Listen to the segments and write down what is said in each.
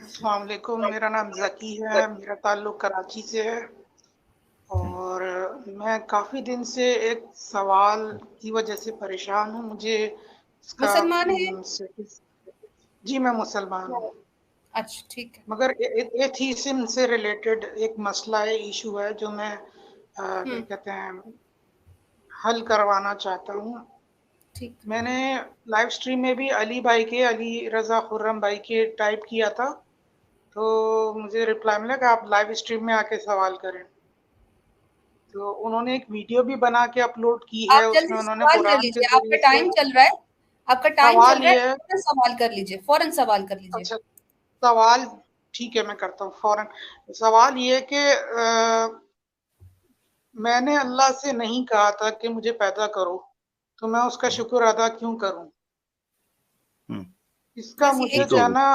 السلام علیکم، میرا نام ذکی ہے، میرا تعلق کراچی سے ہے، اور میں کافی دن سے ایک سوال کی وجہ سے پریشان ہوں. مجھے اس کا مسلمان ہے؟ جی میں مسلمان ہوں، اچھا ٹھیک ہے. مگر ایتھیسم سے ریلیٹڈ ایک مسئلہ ہے، ایشو ہے جو میں کیا کہتے ہیں حل کروانا چاہتا ہوں. ٹھیک. میں نے لائیو سٹریم میں بھی علی رضا خرم بھائی کے ٹائپ کیا تھا، تو مجھے رپلائی ملا کہ آپ لائیو اسٹریم میں آ کے سوال کریں. تو انہوں نے ایک ویڈیو بھی بنا کے اپلوڈ کی ہے، آپ اس میں جلدی انہوں نے سوال کر قرآن کے لیجئے، آپ کا ذریعے سے ٹائم چل رہا ہے، آپ کا ٹائم چل سوال رہا یہ ہے، ہے. فوراً سوال کر لیجئے، فوراً سوال کر لیجئے. اچھا سوال ٹھیک ہے، میں کرتا ہوں فوراً. سوال یہ ہے کہ میں نے اللہ سے نہیں کہا تھا کہ مجھے پیدا کرو، تو میں اس کا شکر ادا کیوں کروں؟ اس کا بس یہ مجھے ایک جو ہے نا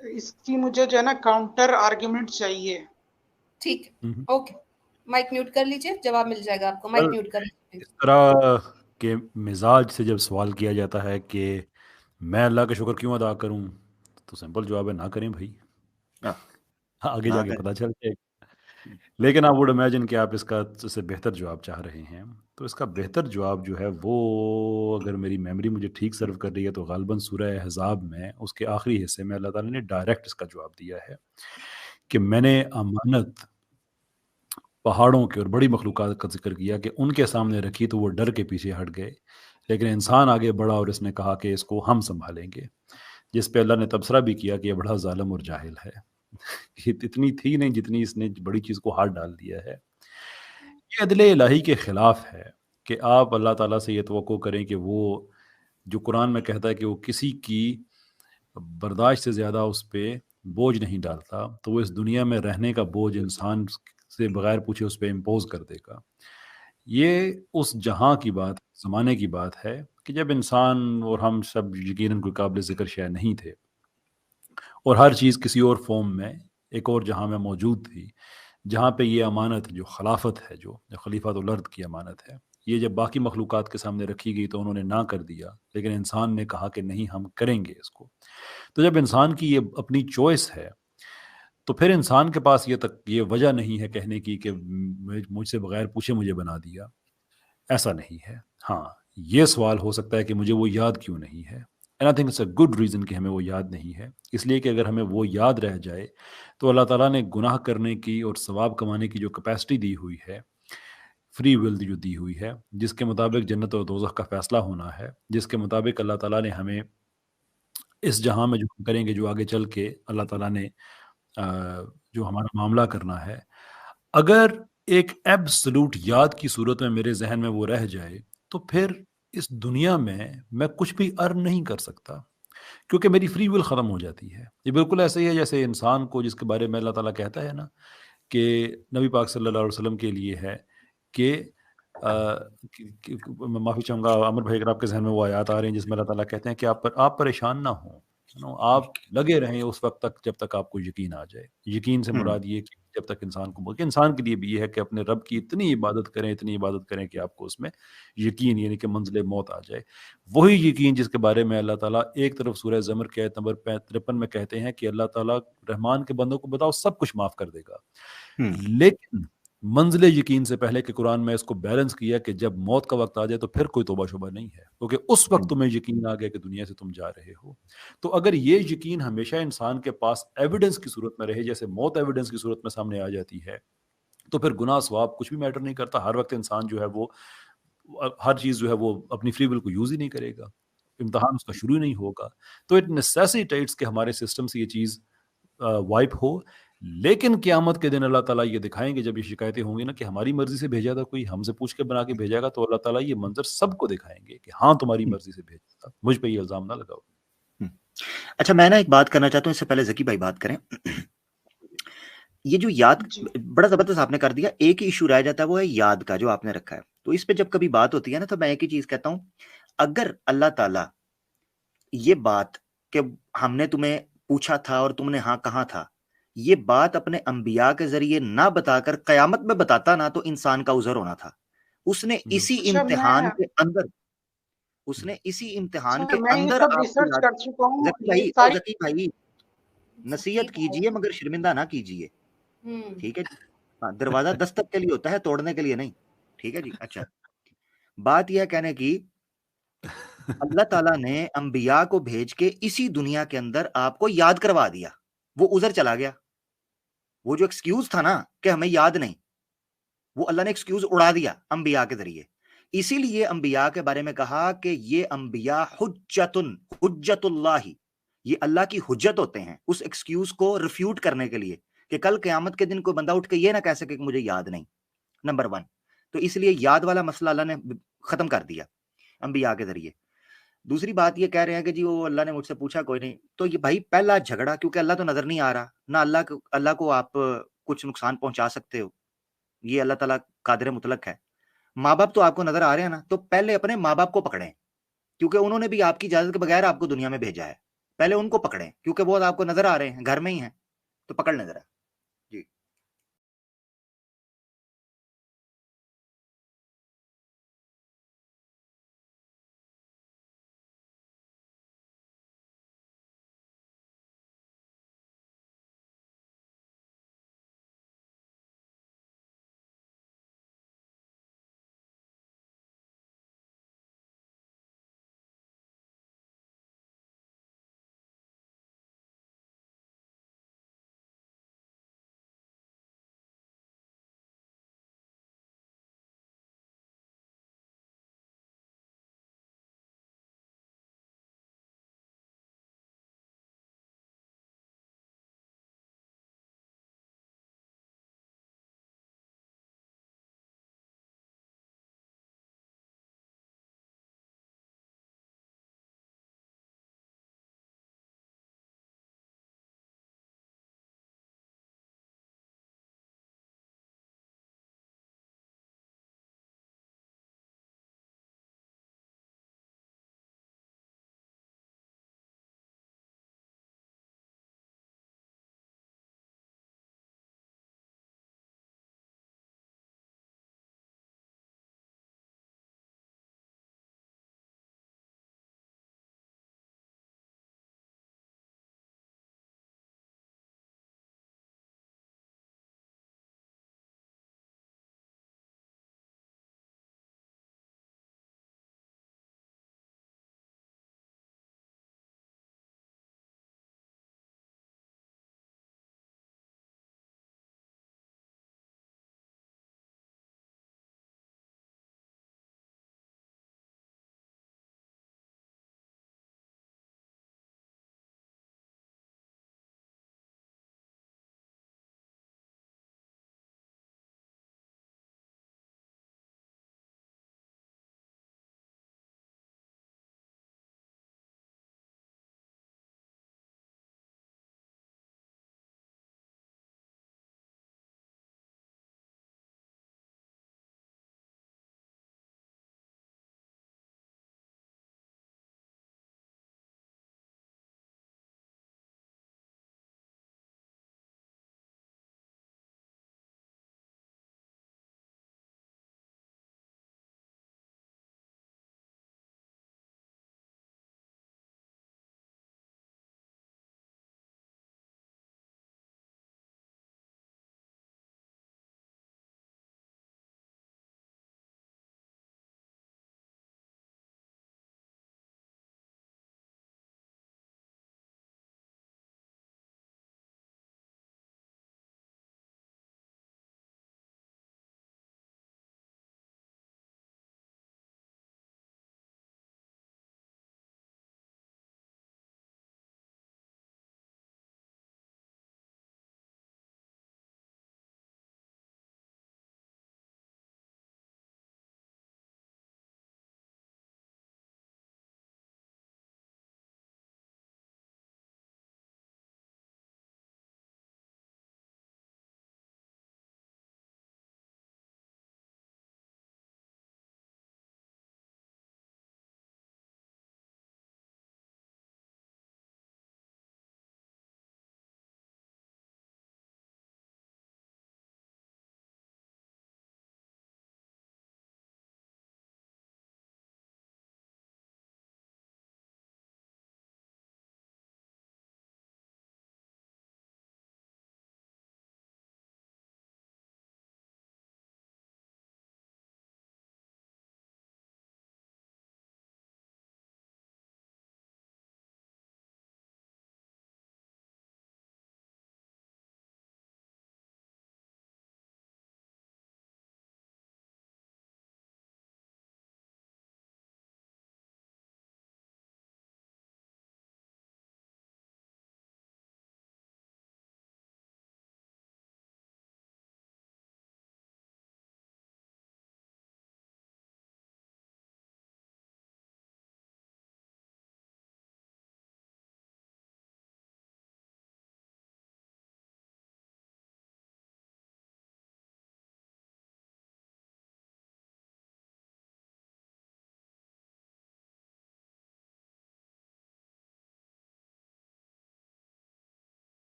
اس کی مجھے جو ہے نا کاؤنٹر آرگیومنٹ چاہیے. ٹھیک ہے، اوکے. مائک میوٹ کر لیجئے، جواب مل جائے گا آپ کو. مائک میوٹ کر لیجئے. اس طرح کے مزاج سے جب سوال کیا جاتا ہے کہ میں اللہ کا شکر کیوں ادا کروں، تو سمپل جواب ہے نہ کریں بھائی، آگے جا کے پتہ چل جائے گا. لیکن آپ وڈ امیجن کہ آپ اس کا سے بہتر جواب چاہ رہے ہیں، تو اس کا بہتر جواب جو ہے وہ اگر میری میموری مجھے ٹھیک سرو کر رہی ہے تو غالباً سورہ احزاب میں اس کے آخری حصے میں اللہ تعالیٰ نے ڈائریکٹ اس کا جواب دیا ہے کہ میں نے امانت پہاڑوں کے اور بڑی مخلوقات کا ذکر کیا کہ ان کے سامنے رکھی تو وہ ڈر کے پیچھے ہٹ گئے، لیکن انسان آگے بڑھا اور اس نے کہا کہ اس کو ہم سنبھالیں گے، جس پہ اللہ نے تبصرہ بھی کیا کہ یہ بڑا ظالم اور جاہل ہے. یہ اتنی تھی نہیں جتنی اس نے بڑی چیز کو ہاتھ ڈال دیا ہے. یہ عدل الہی کے خلاف ہے کہ آپ اللہ تعالیٰ سے یہ توقع کریں کہ وہ جو قرآن میں کہتا ہے کہ وہ کسی کی برداشت سے زیادہ اس پہ بوجھ نہیں ڈالتا، تو وہ اس دنیا میں رہنے کا بوجھ انسان سے بغیر پوچھے اس پہ امپوز کر دے گا. یہ اس جہاں کی بات، زمانے کی بات ہے کہ جب انسان اور ہم سب یقیناً کوئی قابل ذکر شے نہیں تھے، اور ہر چیز کسی اور فارم میں ایک اور جہاں میں موجود تھی، جہاں پہ یہ امانت جو خلافت ہے، جو خلیفۃ الارض کی امانت ہے، یہ جب باقی مخلوقات کے سامنے رکھی گئی تو انہوں نے نہ کر دیا، لیکن انسان نے کہا کہ نہیں ہم کریں گے اس کو. تو جب انسان کی یہ اپنی چوائس ہے تو پھر انسان کے پاس یہ وجہ نہیں ہے کہنے کی کہ مجھ سے بغیر پوچھے مجھے بنا دیا. ایسا نہیں ہے. ہاں یہ سوال ہو سکتا ہے کہ مجھے وہ یاد کیوں نہیں ہے. And I think it's a good reason کہ ہمیں وہ یاد نہیں ہے، اس لیے کہ اگر ہمیں وہ یاد رہ جائے تو اللہ تعالیٰ نے گناہ کرنے کی اور ثواب کمانے کی جو کیپیسٹی دی ہوئی ہے، فری ول جو دی ہوئی ہے، جس کے مطابق جنت اور دوزخ کا فیصلہ ہونا ہے، جس کے مطابق اللہ تعالیٰ نے ہمیں اس جہاں میں جو کریں گے، جو آگے چل کے اللہ تعالیٰ نے جو ہمارا معاملہ کرنا ہے، اگر ایک ایبسلوٹ یاد کی صورت میں میرے ذہن میں وہ رہ جائے تو پھر اس دنیا میں کچھ بھی ارن نہیں کر سکتا، کیونکہ میری فری ول ختم ہو جاتی ہے. یہ بالکل ایسے ہی ہے جیسے انسان کو، جس کے بارے میں اللہ تعالیٰ کہتا ہے نا کہ نبی پاک صلی اللہ علیہ وسلم کے لیے ہے کہ میں معافی چاہوں گا عمر بھائی اگر آپ کے ذہن میں وہ آیات آ رہی ہیں جس میں اللہ تعالیٰ کہتے ہیں کہ آپ پریشان نہ ہوں، آپ لگے رہیں اس وقت تک جب تک آپ کو یقین آ جائے. یقین سے مراد یہ کہ جب تک انسان کو کہ انسان کے لیے بھی یہ ہے کہ اپنے رب کی اتنی عبادت کریں کہ آپ کو اس میں یقین، یعنی کہ منزل موت آ جائے. وہی یقین جس کے بارے میں اللہ تعالیٰ ایک طرف سورہ زمر کے آیت نمبر 53 میں کہتے ہیں کہ اللہ تعالیٰ رحمان کے بندوں کو بتاؤ سب کچھ معاف کر دے گا. لیکن منزل یقین سے پہلے کہ قرآن میں اس کو بیلنس کیا کہ جب موت کا وقت آ جائے تو پھر کوئی توبہ شبہ نہیں ہے، کیونکہ اس وقت تمہیں یقین آ گیا کہ دنیا سے تم جا رہے ہو. تو اگر یہ یقین ہمیشہ انسان کے پاس ایویڈنس کی صورت میں رہے، جیسے موت ایویڈنس کی صورت میں سامنے آ جاتی ہے، تو پھر گناہ ثواب کچھ بھی میٹر نہیں کرتا. ہر وقت انسان جو ہے وہ ہر چیز جو ہے وہ اپنی فری ول کو یوز ہی نہیں کرے گا، امتحان اس کا شروع ہی نہیں ہوگا. تو اٹ نیسیسیٹیٹس کہ ہمارے سسٹم سے یہ چیز وائپ ہو. لیکن قیامت کے دن اللہ تعالیٰ یہ دکھائیں گے جب یہ شکایتیں ہوں گی نا کہ ہماری مرضی سے بھیجا تھا کوئی، ہم سے پوچھ کے بنا کے بھیجا گا، تو اللہ تعالیٰ یہ منظر سب کو دکھائیں گے کہ ہاں تمہاری مرضی سے بھیجا تھا، مجھ پہ یہ الزام نہ لگاؤ. اچھا میں نا ایک بات کرنا چاہتا ہوں، اس سے پہلے ذکی بھائی بات کریں. یہ جو یاد بڑا زبردست آپ نے کر دیا، ایک ہی ایشو رہ جاتا ہے، وہ ہے یاد کا جو آپ نے رکھا ہے. تو اس پہ جب کبھی بات ہوتی ہے نا تو میں ایک ہی چیز کہتا ہوں، اگر اللہ تعالیٰ یہ بات کہ ہم نے تمہیں پوچھا تھا اور تم نے ہاں کہا تھا، یہ بات اپنے انبیاء کے ذریعے نہ بتا کر قیامت میں بتاتا نا تو انسان کا عذر ہونا تھا. اس نے اسی امتحان کے اندر میں یہ سب ریسرچ کر چکا ہوں. یہ ساری ذکی بھائی نصیحت کیجئے مگر شرمندہ نہ کیجئے. ٹھیک ہے جی. ہاں دروازہ دستک کے لیے ہوتا ہے, توڑنے کے لیے نہیں. ٹھیک ہے جی. اچھا بات یہ کہنے کی اللہ تعالیٰ نے انبیاء کو بھیج کے اسی دنیا کے اندر آپ کو یاد کروا دیا. وہ ادھر چلا گیا. وہ جو ایکسکیوز تھا نا کہ ہمیں یاد نہیں, وہ اللہ نے ایکسکیوز اڑا دیا انبیاء کے ذریعے. اسی لیے انبیاء کے بارے میں کہا کہ یہ انبیاء حجت اللہ, یہ اللہ کی حجت ہوتے ہیں اس ایکسکیوز کو ریفیوٹ کرنے کے لیے کہ کل قیامت کے دن کوئی بندہ اٹھ کے یہ نہ کہہ سکے کہ مجھے یاد نہیں. نمبر 1 تو اس لیے یاد والا مسئلہ اللہ نے ختم کر دیا انبیاء کے ذریعے. دوسری بات یہ کہہ رہے ہیں کہ جی وہ اللہ نے مجھ سے پوچھا کوئی نہیں, تو یہ بھائی پہلا جھگڑا, کیونکہ اللہ تو نظر نہیں آ رہا نہ, اللہ کو آپ کچھ نقصان پہنچا سکتے ہو, یہ اللہ تعالیٰ قادر مطلق ہے. ماں باپ تو آپ کو نظر آ رہے ہیں نا, تو پہلے اپنے ماں باپ کو پکڑیں, کیونکہ انہوں نے بھی آپ کی اجازت کے بغیر آپ کو دنیا میں بھیجا ہے. پہلے ان کو پکڑیں کیونکہ وہ آپ کو نظر آ رہے ہیں, گھر میں ہی ہیں, تو پکڑ لیں ذرا.